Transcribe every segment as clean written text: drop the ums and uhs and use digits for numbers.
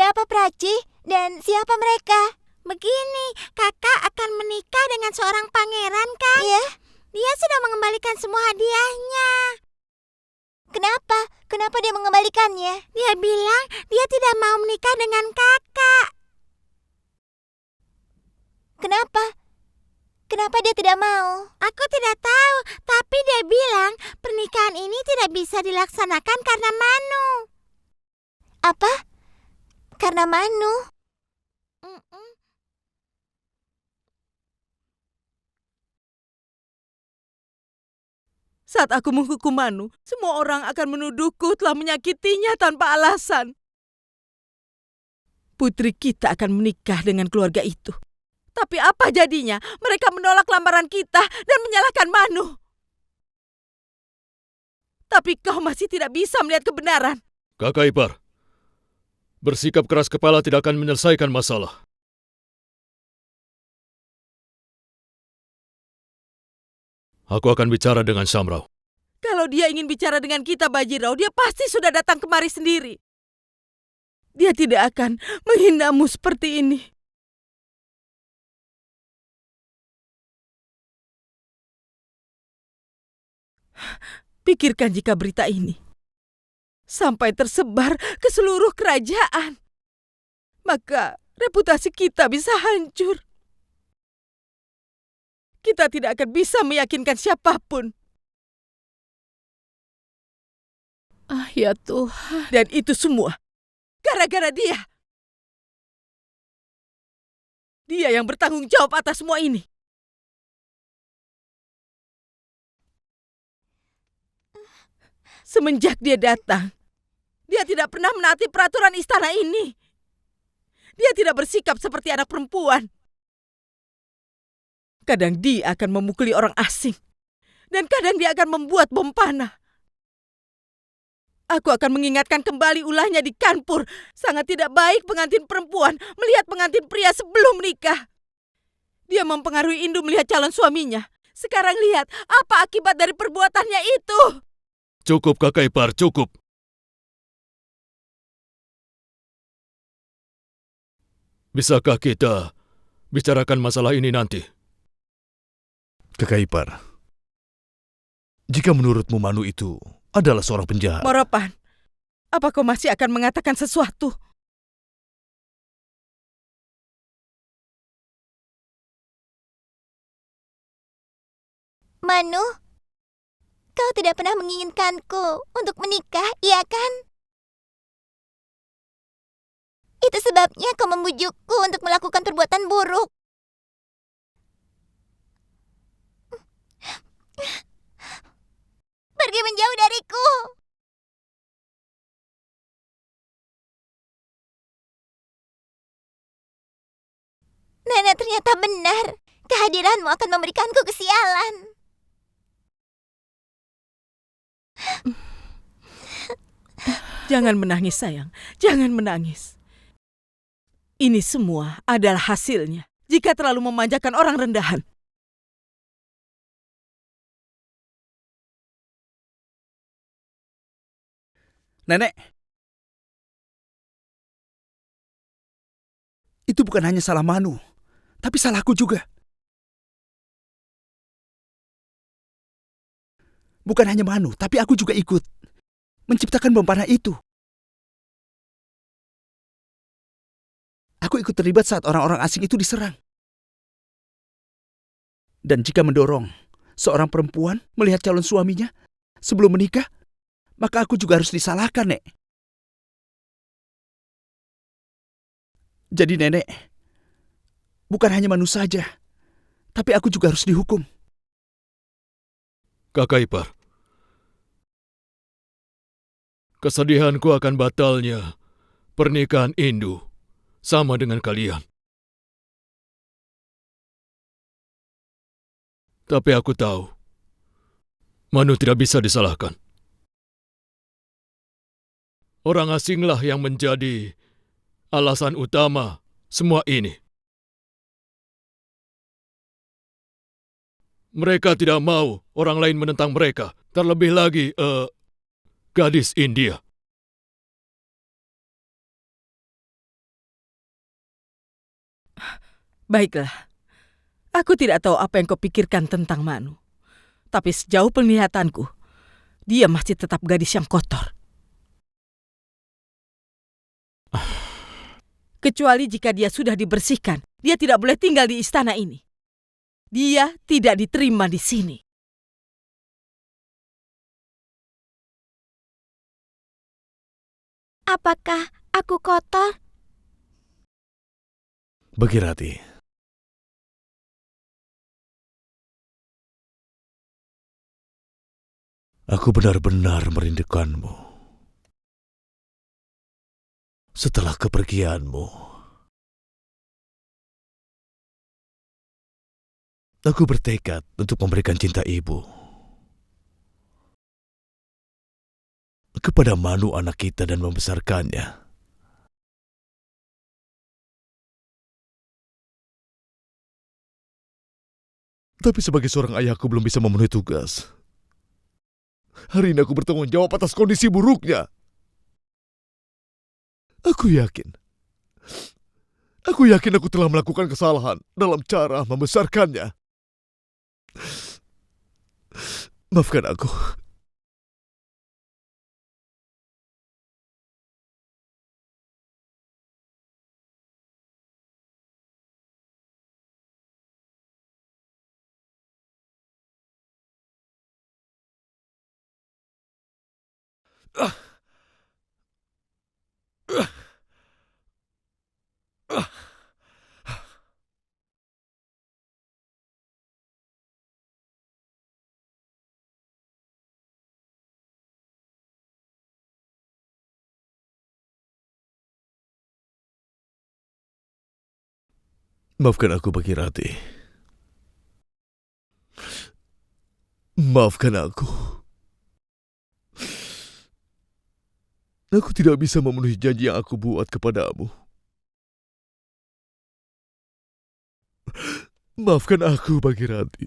Ada apa, Prachi? Dan siapa mereka? Begini, kakak akan menikah dengan seorang pangeran, kan? Iya. Dia sudah mengembalikan semua hadiahnya. Kenapa? Kenapa dia mengembalikannya? Dia bilang dia tidak mau menikah dengan kakak. Kenapa? Kenapa dia tidak mau? Aku tidak tahu, tapi dia bilang pernikahan ini tidak bisa dilaksanakan karena Manu. Apa? Karena Manu? Saat aku menghukum Manu, semua orang akan menuduhku telah menyakitinya tanpa alasan. Putri kita akan menikah dengan keluarga itu. Tapi apa jadinya? Mereka menolak lamaran kita dan menyalahkan Manu. Tapi kau masih tidak bisa melihat kebenaran. Kakak ipar, bersikap keras kepala tidak akan menyelesaikan masalah. Aku akan bicara dengan Shamrao. Kalau dia ingin bicara dengan kita, Bajirao, dia pasti sudah datang kemari sendiri. Dia tidak akan menghinamu seperti ini. Pikirkan jika berita ini sampai tersebar ke seluruh kerajaan, maka reputasi kita bisa hancur. Kita tidak akan bisa meyakinkan siapapun. Ya Tuhan. Dan itu semua gara-gara dia. Dia yang bertanggung jawab atas semua ini. Semenjak dia datang, dia tidak pernah menaati peraturan istana ini. Dia tidak bersikap seperti anak perempuan. Kadang dia akan memukuli orang asing, dan kadang dia akan membuat bom panah. Aku akan mengingatkan kembali ulahnya di Kanpur. Sangat tidak baik pengantin perempuan melihat pengantin pria sebelum menikah. Dia mempengaruhi Indu melihat calon suaminya. Sekarang lihat apa akibat dari perbuatannya itu. Cukup kakak ipar, cukup. Bisakah kita bicarakan masalah ini nanti? Kakak ipar, jika menurutmu Manu itu adalah seorang penjahat. Moropan, apa kau masih akan mengatakan sesuatu? Manu, kau tidak pernah menginginkanku untuk menikah, iya kan? Itu sebabnya kau membujukku untuk melakukan perbuatan buruk. Pergi menjauh dariku. Nenek ternyata benar. Kehadiranmu akan memberikanku kesialan. Jangan menangis, sayang. Jangan menangis. Ini semua adalah hasilnya jika terlalu memanjakan orang rendahan. Nenek, itu bukan hanya salah Manu, tapi salahku juga. Bukan hanya Manu, tapi aku juga ikut menciptakan bom panah itu. Aku ikut terlibat saat orang-orang asing itu diserang. Dan jika mendorong seorang perempuan melihat calon suaminya sebelum menikah, maka aku juga harus disalahkan, Nek. Jadi Nenek, bukan hanya Manu saja, tapi aku juga harus dihukum. Kakak ipar, kesedihanku akan batalnya pernikahan Indu sama dengan kalian. Tapi aku tahu, Manu tidak bisa disalahkan. Orang asinglah yang menjadi alasan utama semua ini. Mereka tidak mau orang lain menentang mereka, terlebih lagi gadis India. Baiklah, aku tidak tahu apa yang kau pikirkan tentang Manu. Tapi sejauh penglihatanku, dia masih tetap gadis yang kotor. Kecuali jika dia sudah dibersihkan, dia tidak boleh tinggal di istana ini. Dia tidak diterima di sini. Apakah aku kotor? Bagirati, aku benar-benar merindukanmu. Setelah kepergianmu, aku bertekad untuk memberikan cinta ibu kepada Manu anak kita dan membesarkannya. Tapi sebagai seorang ayah aku belum bisa memenuhi tugas. Hari ini aku bertanggung jawab atas kondisi buruknya. Aku yakin aku telah melakukan kesalahan dalam cara membesarkannya. Maafkan aku. Maafkan aku, Bagirati. Maafkan aku. Aku tidak bisa memenuhi janji yang aku buat kepadamu. Maafkan aku, Bagirati.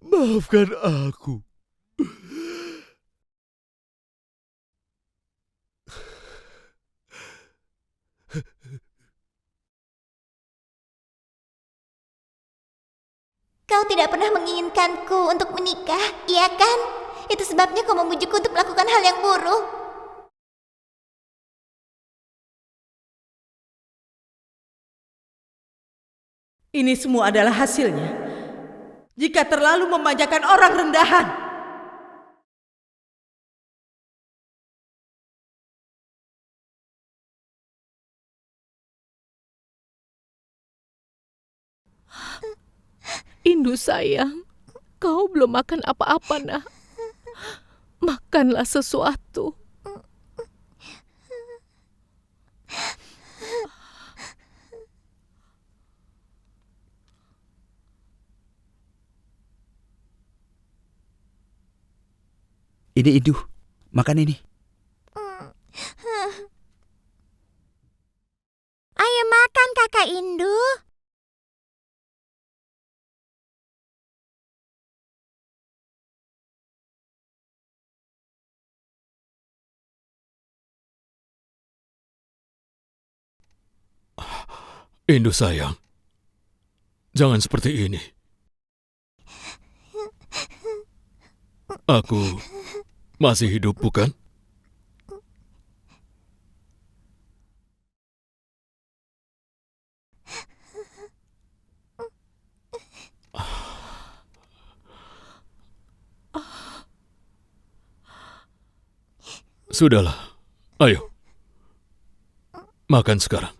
Maafkan aku. Kau tidak pernah menginginkanku untuk menikah, iya kan? Itu sebabnya kau membujukku untuk melakukan hal yang buruk. Ini semua adalah hasilnya. Jika terlalu memanjakan orang rendahan. Indu sayang, kau belum makan apa-apa, nak. Makanlah sesuatu. Ini Indu, makan ini. Ayo makan, Kakak Indu. Indu sayang, jangan seperti ini. Aku masih hidup, bukan? Sudahlah, ayo. Makan sekarang.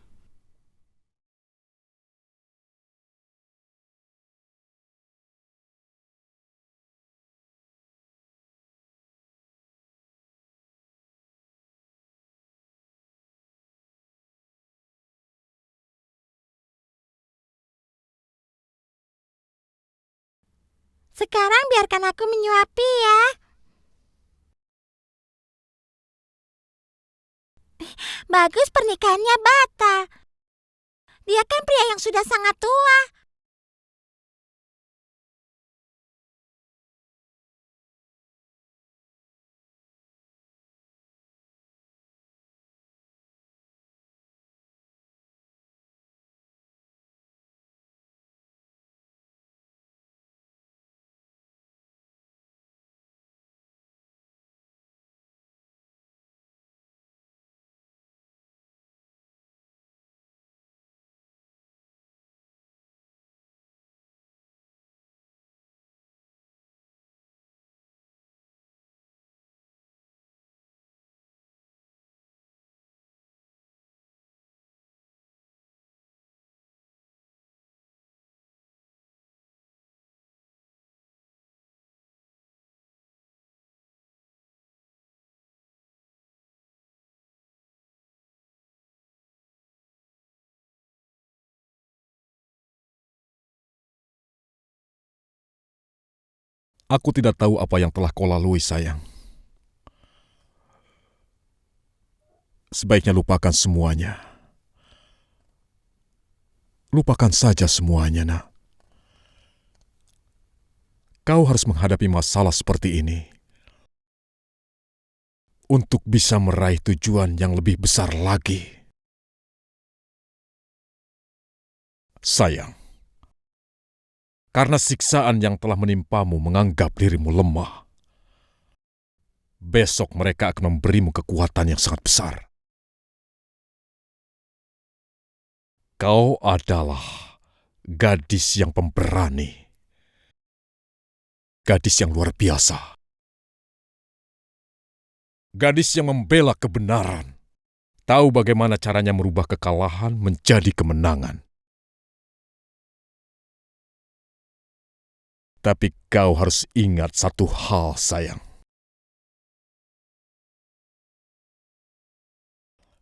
Sekarang biarkan aku menyuapi ya. Bagus pernikahannya batal. Dia kan pria yang sudah sangat tua. Aku tidak tahu apa yang telah kau lalui, sayang. Sebaiknya lupakan semuanya. Lupakan saja semuanya, nak. Kau harus menghadapi masalah seperti ini untuk bisa meraih tujuan yang lebih besar lagi. Sayang, karena siksaan yang telah menimpamu menganggap dirimu lemah, besok mereka akan memberimu kekuatan yang sangat besar. Kau adalah gadis yang pemberani. Gadis yang luar biasa. Gadis yang membela kebenaran. Tahu bagaimana caranya merubah kekalahan menjadi kemenangan. Tapi kau harus ingat satu hal, sayang.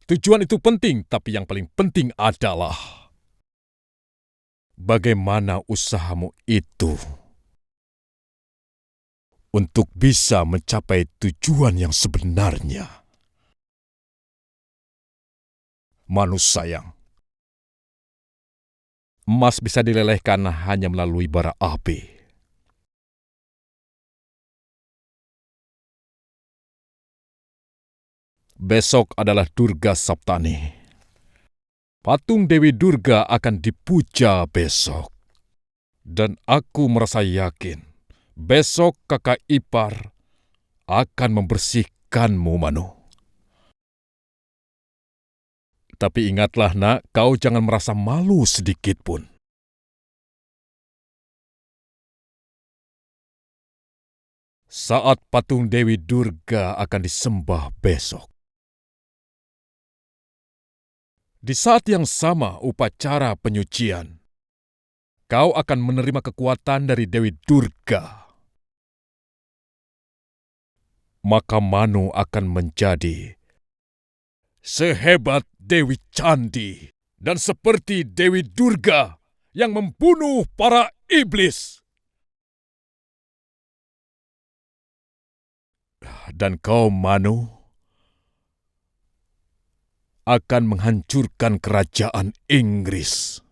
Tujuan itu penting, tapi yang paling penting adalah bagaimana usahamu itu untuk bisa mencapai tujuan yang sebenarnya. Manus, sayang, emas bisa dilelehkan hanya melalui bara api. Besok adalah Durga Saptani. Patung Dewi Durga akan dipuja besok. Dan aku merasa yakin besok kakak ipar akan membersihkanmu, Manu. Tapi ingatlah, nak, kau jangan merasa malu sedikit pun. Saat patung Dewi Durga akan disembah besok, di saat yang sama upacara penyucian, kau akan menerima kekuatan dari Dewi Durga. Maka Manu akan menjadi sehebat Dewi Candi dan seperti Dewi Durga yang membunuh para iblis. Dan kau, Manu, akan menghancurkan kerajaan Inggris.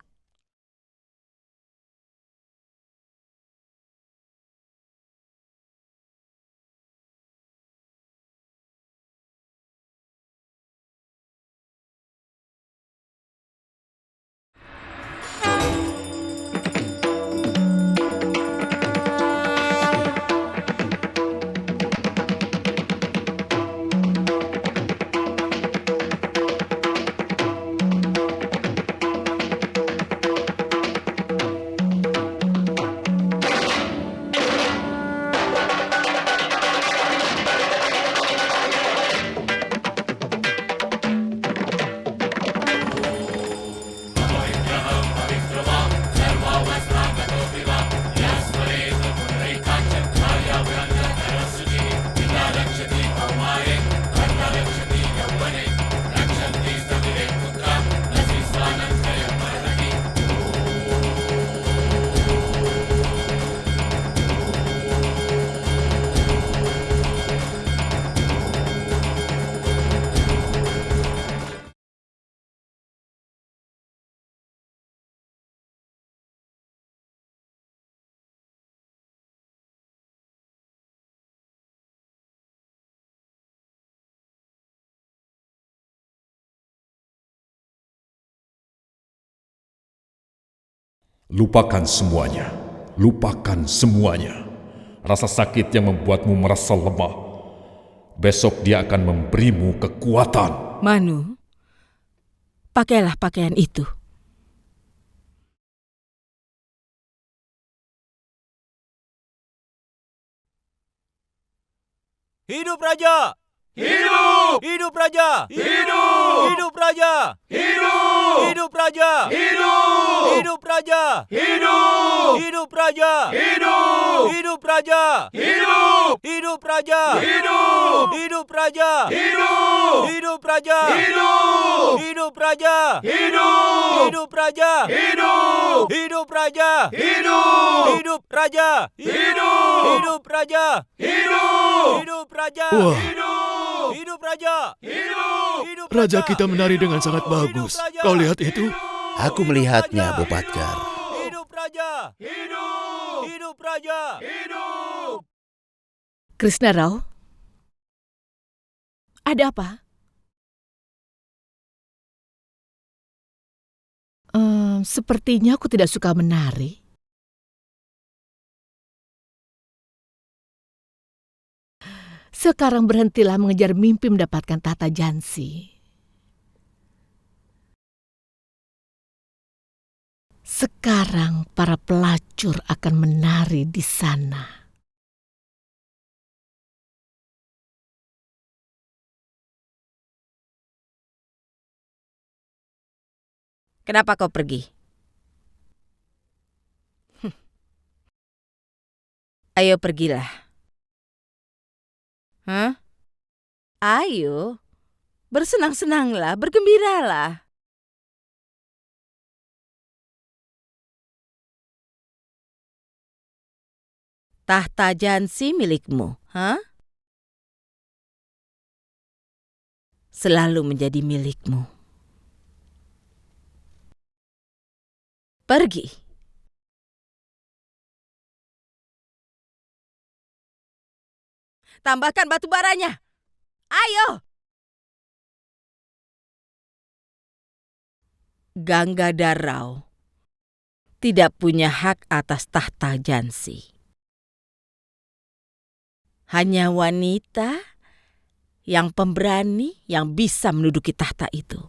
Lupakan semuanya. Lupakan semuanya. Rasa sakit yang membuatmu merasa lemah. Besok dia akan memberimu kekuatan. Manu, pakailah pakaian itu. Hidup Raja! Hidup! Hidup Raja! Hidup! Hidup Raja! Hidup! Hidup Raja! Hidup! Hidup Raja! Hidup! Hidup Raja! Hidup! Hidup Raja! Hidup! Hidup Raja! Hidup! Hidup Raja! Hidup! Hidup raja! Hidup! Hidup raja! Hidup! Hidup raja! Hidup! Hidup raja! Hidup! Hidup raja! Hidup! Hidup raja! Hidup! Hidup raja! Wah. Hidup! Hidup raja! Hidup! Hidup Raja kita menari dengan sangat bagus. Kau lihat itu? Aku melihatnya, Bupatgar. Hidup raja! Hidup! Hidup raja! Hidup! Krishna Rao, ada apa? Sepertinya aku tidak suka menari. Sekarang berhentilah mengejar mimpi mendapatkan tahta Jansi. Sekarang para pelacur akan menari di sana. Kenapa kau pergi? Ayo pergilah. Hah? Ayo. Bersenang-senanglah, bergembiralah. Tahta Jansi milikmu, hah? Selalu menjadi milikmu. Pergi. Tambahkan batu baranya. Ayo. Gangadhar Rao tidak punya hak atas tahta Jansi. Hanya wanita yang pemberani yang bisa menduduki tahta itu.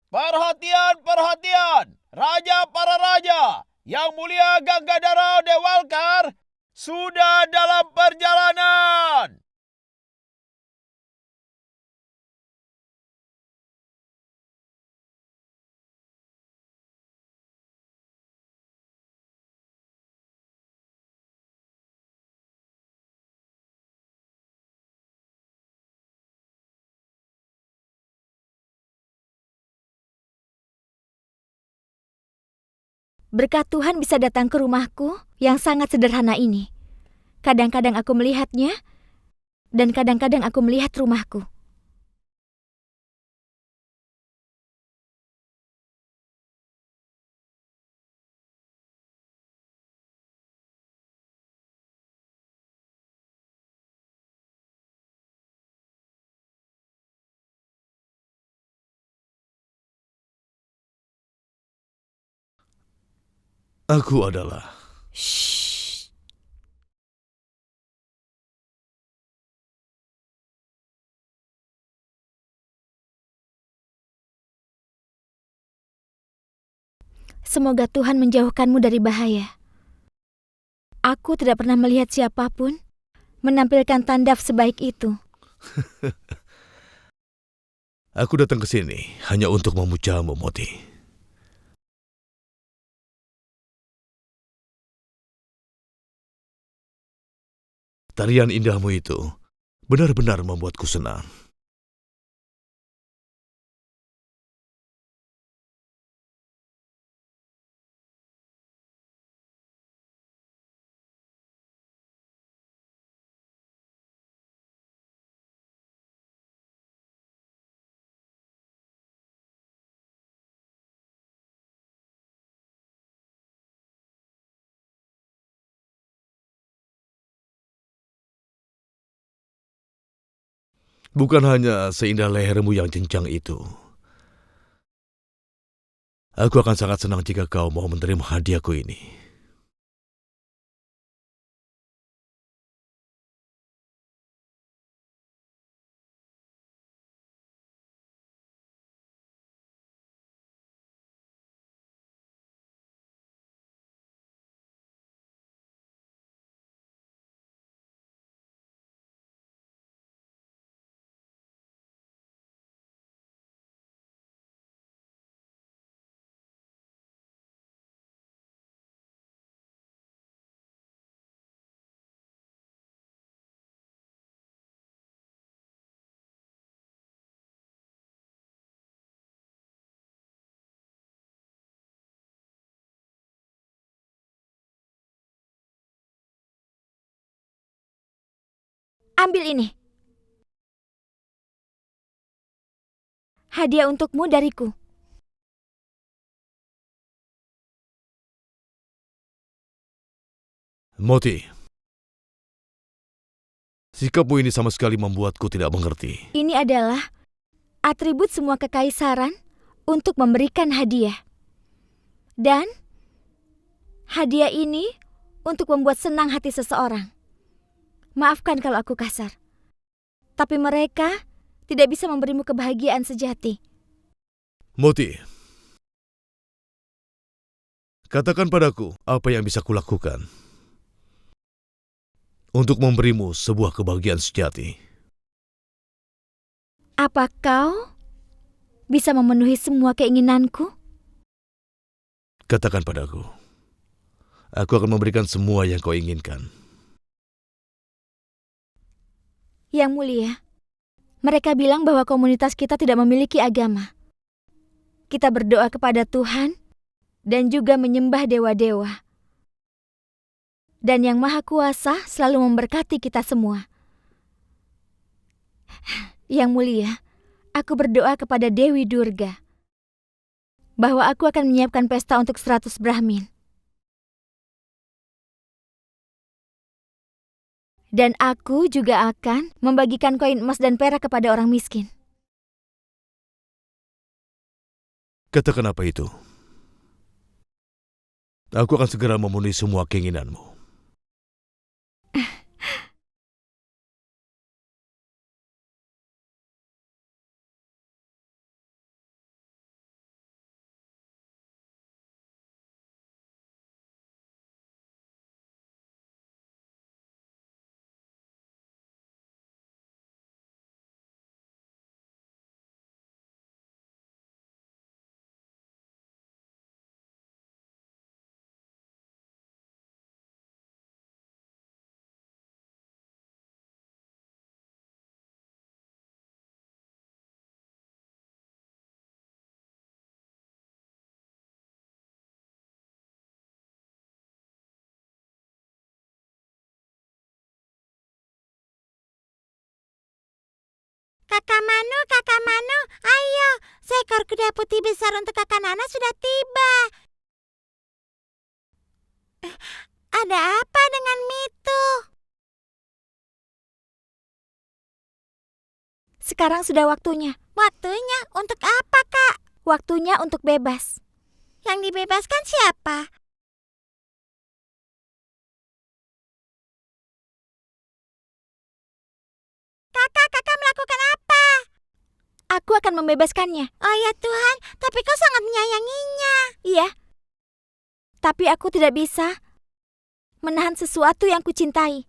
Perhatian, perhatian! Raja para raja, Yang Mulia Gangadhar Dewalkar sudah dalam perjalanan. Berkat Tuhan bisa datang ke rumahku yang sangat sederhana ini. Kadang-kadang aku melihatnya, dan kadang-kadang aku melihat rumahku. Aku adalah... Shh. Semoga Tuhan menjauhkanmu dari bahaya. Aku tidak pernah melihat siapapun menampilkan tandaf sebaik itu. Aku datang ke sini hanya untuk memujamu, Moti. Tarian indahmu itu benar-benar membuatku senang. Bukan hanya seindah lehermu yang cincang itu. Aku akan sangat senang jika kau mau menerima hadiahku ini. Ambil ini. Hadiah untukmu dariku. Moti, sikapmu ini sama sekali membuatku tidak mengerti. Ini adalah atribut semua kekaisaran untuk memberikan hadiah. Dan hadiah ini untuk membuat senang hati seseorang. Maafkan kalau aku kasar. Tapi mereka tidak bisa memberimu kebahagiaan sejati. Moti, katakan padaku apa yang bisa kulakukan untuk memberimu sebuah kebahagiaan sejati. Apa kau bisa memenuhi semua keinginanku? Katakan padaku. Aku akan memberikan semua yang kau inginkan. Yang mulia, mereka bilang bahwa komunitas kita tidak memiliki agama. Kita berdoa kepada Tuhan dan juga menyembah dewa-dewa. Dan Yang Maha Kuasa selalu memberkati kita semua. Yang mulia, aku berdoa kepada Dewi Durga bahwa aku akan menyiapkan pesta untuk 100 Brahmin. Dan aku juga akan membagikan koin emas dan perak kepada orang miskin. Katakan apa itu? Aku akan segera memenuhi semua keinginanmu. Kakak Manu, ayo. Seekor kuda putih besar untuk kakak Nana sudah tiba. Ada apa dengan Mitu? Sekarang sudah waktunya. Waktunya untuk apa, Kak? Waktunya untuk bebas. Yang dibebaskan siapa? Kakak melakukan apa? Aku akan membebaskannya. Oh ya Tuhan, tapi kau sangat menyayanginya. Iya. Tapi aku tidak bisa menahan sesuatu yang kucintai.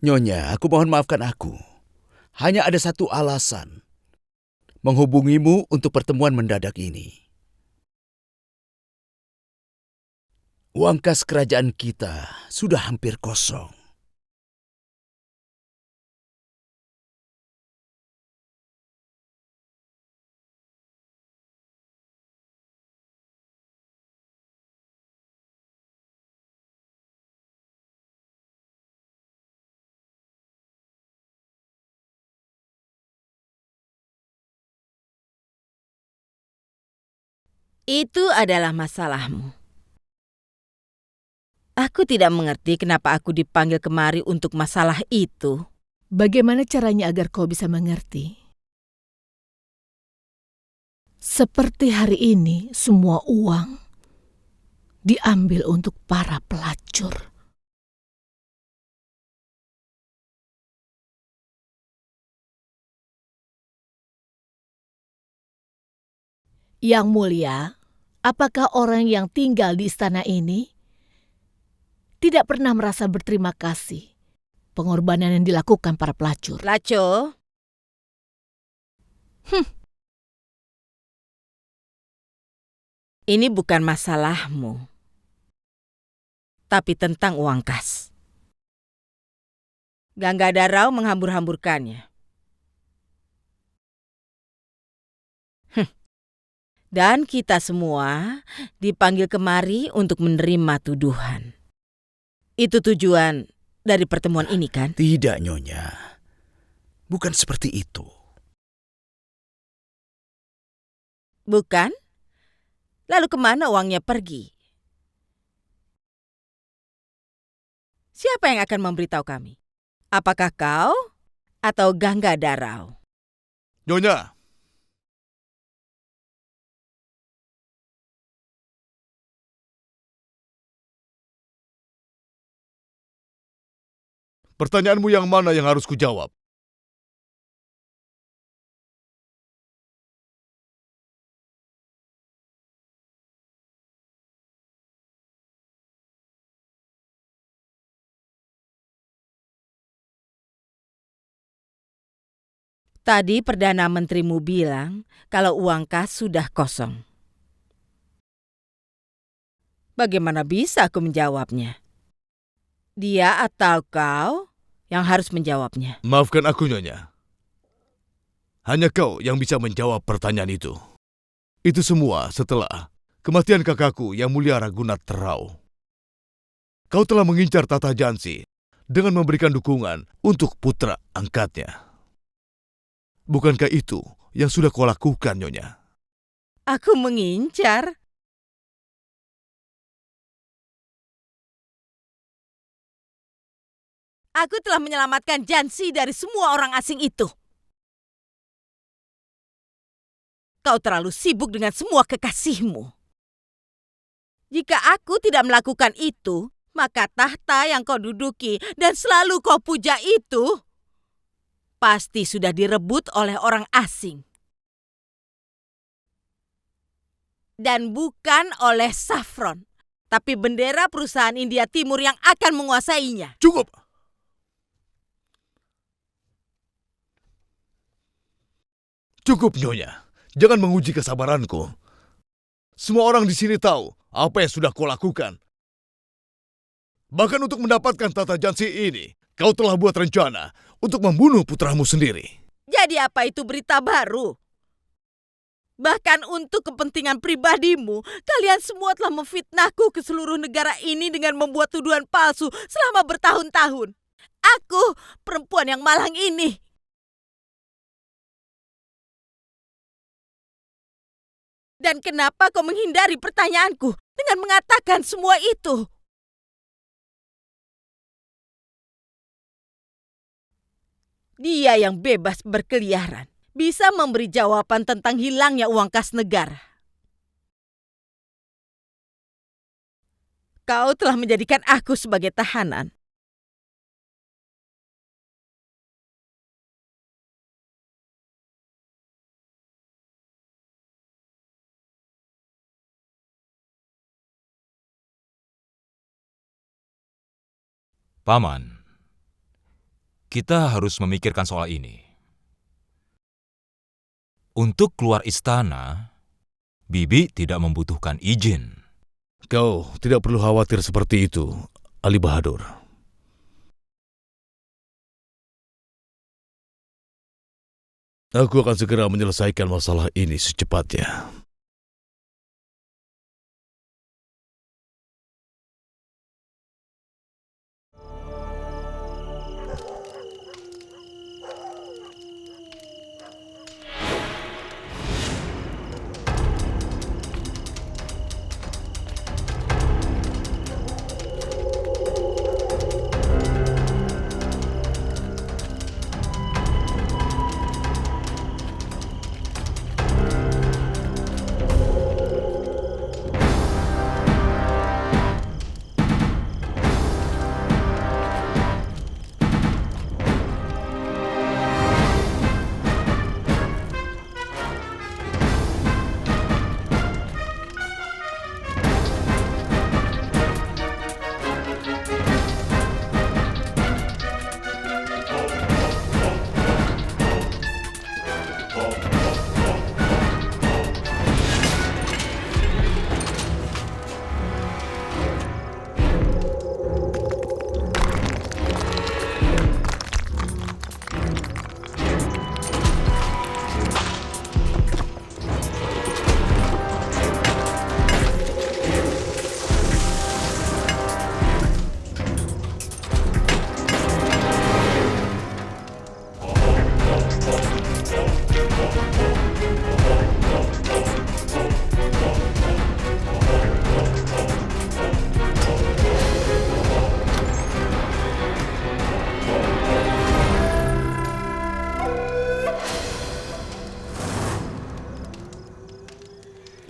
Nyonya, aku mohon maafkan aku. Hanya ada satu alasan menghubungimu untuk pertemuan mendadak ini. Uang kas kerajaan kita sudah hampir kosong. Itu adalah masalahmu. Aku tidak mengerti kenapa aku dipanggil kemari untuk masalah itu. Bagaimana caranya agar kau bisa mengerti? Seperti hari ini, semua uang diambil untuk para pelacur. Yang mulia, apakah orang yang tinggal di istana ini tidak pernah merasa berterima kasih pengorbanan yang dilakukan para pelacur? Laco, ini bukan masalahmu, tapi tentang uang kas. Ganggadarau menghambur-hamburkannya. Dan kita semua dipanggil kemari untuk menerima tuduhan. Itu tujuan dari pertemuan ini, kan? Tidak, Nyonya. Bukan seperti itu. Bukan? Lalu kemana uangnya pergi? Siapa yang akan memberitahu kami? Apakah kau atau Ganggadarau? Nyonya, pertanyaanmu yang mana yang harus kujawab? Tadi Perdana Menterimu bilang kalau uang kas sudah kosong. Bagaimana bisa aku menjawabnya? Dia atau kau yang harus menjawabnya? Maafkan aku, Nyonya. Hanya kau yang bisa menjawab pertanyaan itu. Itu semua setelah kematian kakakku yang mulia Ragunat Terau. Kau telah mengincar Tata Jansi dengan memberikan dukungan untuk putra angkatnya. Bukankah itu yang sudah kau lakukan, Nyonya? Aku mengincar? Aku telah menyelamatkan Jansi dari semua orang asing itu. Kau terlalu sibuk dengan semua kekasihmu. Jika aku tidak melakukan itu, maka tahta yang kau duduki dan selalu kau puja itu pasti sudah direbut oleh orang asing. Dan bukan oleh Saffron, tapi bendera perusahaan India Timur yang akan menguasainya. Cukup! Cukup, Nyonya. Jangan menguji kesabaranku. Semua orang di sini tahu apa yang sudah kau lakukan. Bahkan untuk mendapatkan Tata Jansi ini, kau telah buat rencana untuk membunuh putramu sendiri. Jadi apa itu berita baru? Bahkan untuk kepentingan pribadimu, kalian semua telah memfitnahku ke seluruh negara ini dengan membuat tuduhan palsu selama bertahun-tahun. Aku, perempuan yang malang ini. Dan kenapa kau menghindari pertanyaanku dengan mengatakan semua itu? Dia yang bebas berkeliaran bisa memberi jawaban tentang hilangnya uang kas negara. Kau telah menjadikan aku sebagai tahanan. Paman, kita harus memikirkan soal ini. Untuk keluar istana, Bibi tidak membutuhkan izin. Kau tidak perlu khawatir seperti itu, Ali Bahadur. Aku akan segera menyelesaikan masalah ini secepatnya.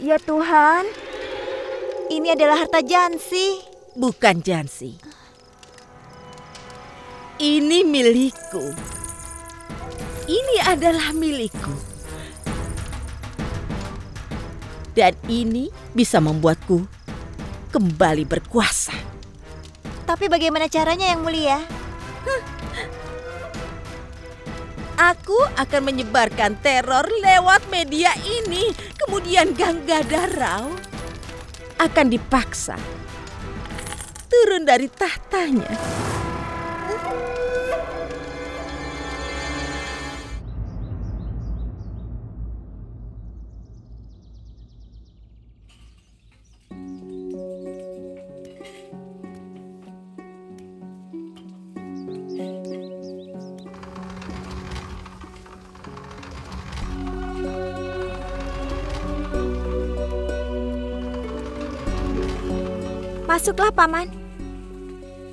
Ya Tuhan, Ini adalah harta Jansi. Bukan Jansi. Ini milikku. Ini adalah milikku. Dan ini bisa membuatku kembali berkuasa. Tapi bagaimana caranya, Yang Mulia? Aku akan menyebarkan teror lewat media ini. Kemudian Ganggadarau akan dipaksa turun dari tahtanya. Masuklah, Paman.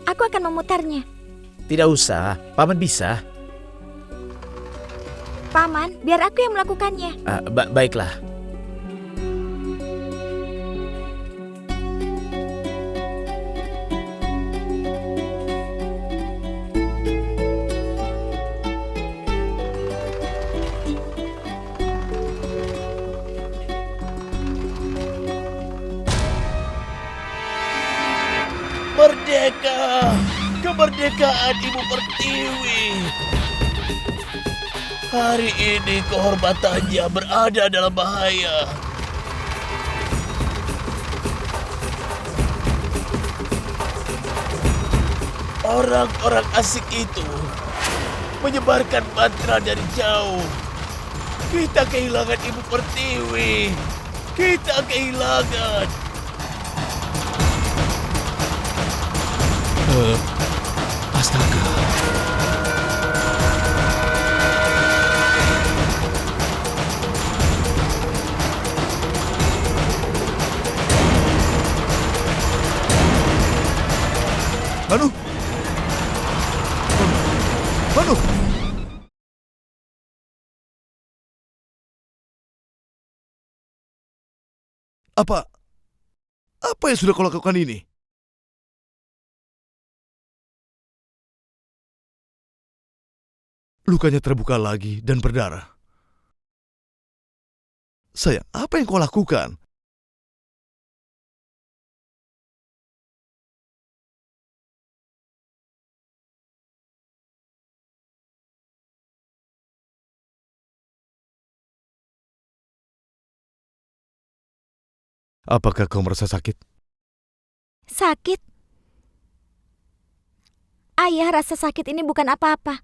Aku akan memutarnya. Tidak usah, Paman bisa. Paman, biar aku yang melakukannya. Baiklah. Merdeka! Kemerdekaan Ibu Pertiwi! Hari ini kehormatannya berada dalam bahaya. Orang-orang asing itu menyebarkan mantra dari jauh. Kita kehilangan Ibu Pertiwi. Kita kehilangan. Astaga. Manu. Manu. Apa yang sudah kau lakukan ini? Lukanya terbuka lagi dan berdarah. Sayang, apa yang kau lakukan? Apakah kau merasa sakit? Sakit? Ayah, rasa sakit ini bukan apa-apa.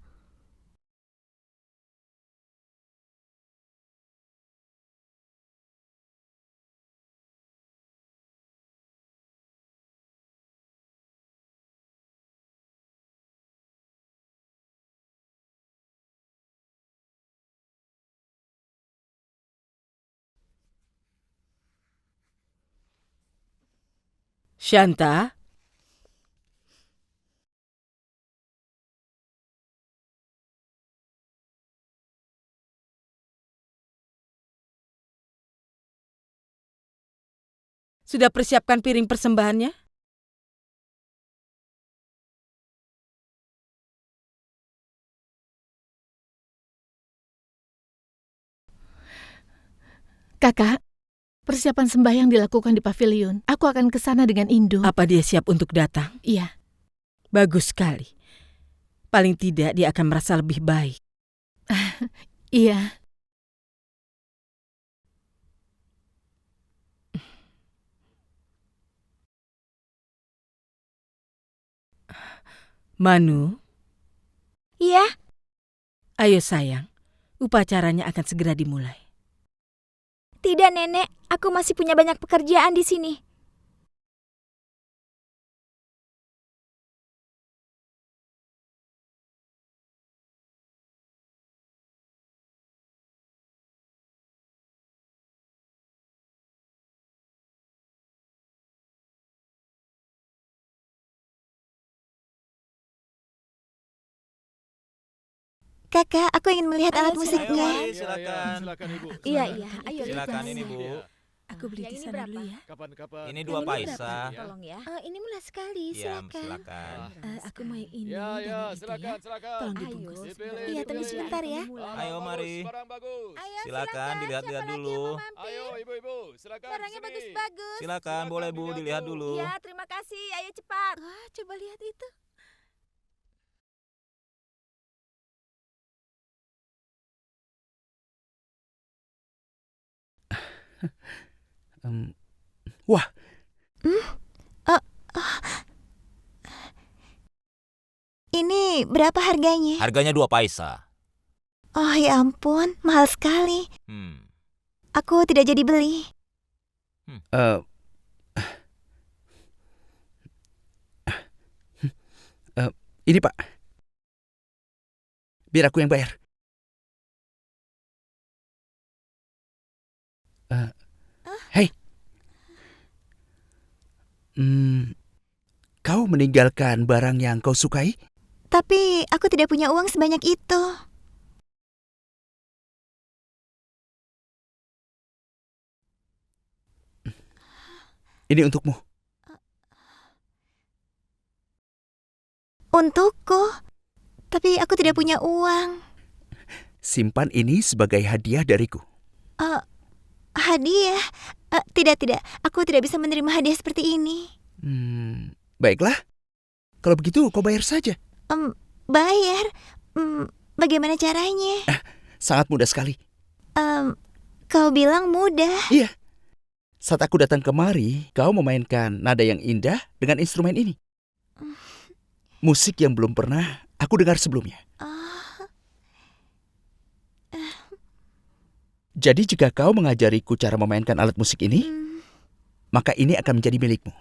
Shanta? Sudah persiapkan piring persembahannya? Kakak, persiapan sembahyang dilakukan di pavilion. Aku akan ke sana dengan Indo. Apa dia siap untuk datang? Iya. Bagus sekali. Paling tidak dia akan merasa lebih baik. Iya. Manu, Iya, ayo sayang. Upacaranya akan segera dimulai. tidak Nenek. Aku masih punya banyak pekerjaan di sini. Kakak, aku ingin melihat alat Ayo, musiknya. Silakan. Silakan, Ibu. Iya, Ibu. Silakan. Ayo, Silakan lihat. ini, Bu. Aku beli yang di ini sana berapa? dulu ya. Kapan-kapan. Ini Yang 2 ini paisa. berapa? Tolong ya. Ini murah sekali, Iya, silakan. silakan. Aku mau yang ini Ya, dan ya, yang itu silakan, ya. silakan. Tolong Ayo, dibungkus. Dipilih, Iya, tunggu dipilih. sebentar ya. Barang Ayo, bagus, mari. barang bagus. Ayo, Silakan dilihat-lihat siapa lagi dulu. yang mau mampir? Ayo, ibu-ibu, silakan Barangnya sini. bagus-bagus. Silakan, boleh Bu dilihat dulu. Ya, terima kasih. Ayo cepat. Wah, coba lihat itu. Wah, Ini berapa harganya? Harganya 2 paisa. Oh ya ampun, mahal sekali. Hmm. Aku tidak jadi beli. eh, ini Pak. Biar aku yang bayar. Hei. Kau meninggalkan barang yang kau sukai? Tapi aku tidak punya uang sebanyak itu. Ini untukmu. Untukku. Tapi aku tidak punya uang. Simpan ini sebagai hadiah dariku. Hadiah? Tidak. Aku tidak bisa menerima hadiah seperti ini. Baiklah. Kalau begitu kau bayar saja. Bayar? Bagaimana caranya? Sangat mudah sekali. Kau bilang mudah. Iya. Saat aku datang kemari, kau memainkan nada yang indah dengan instrumen ini. Musik yang belum pernah aku dengar sebelumnya. Jadi jika kau mengajariku cara memainkan alat musik ini, maka ini akan menjadi milikmu.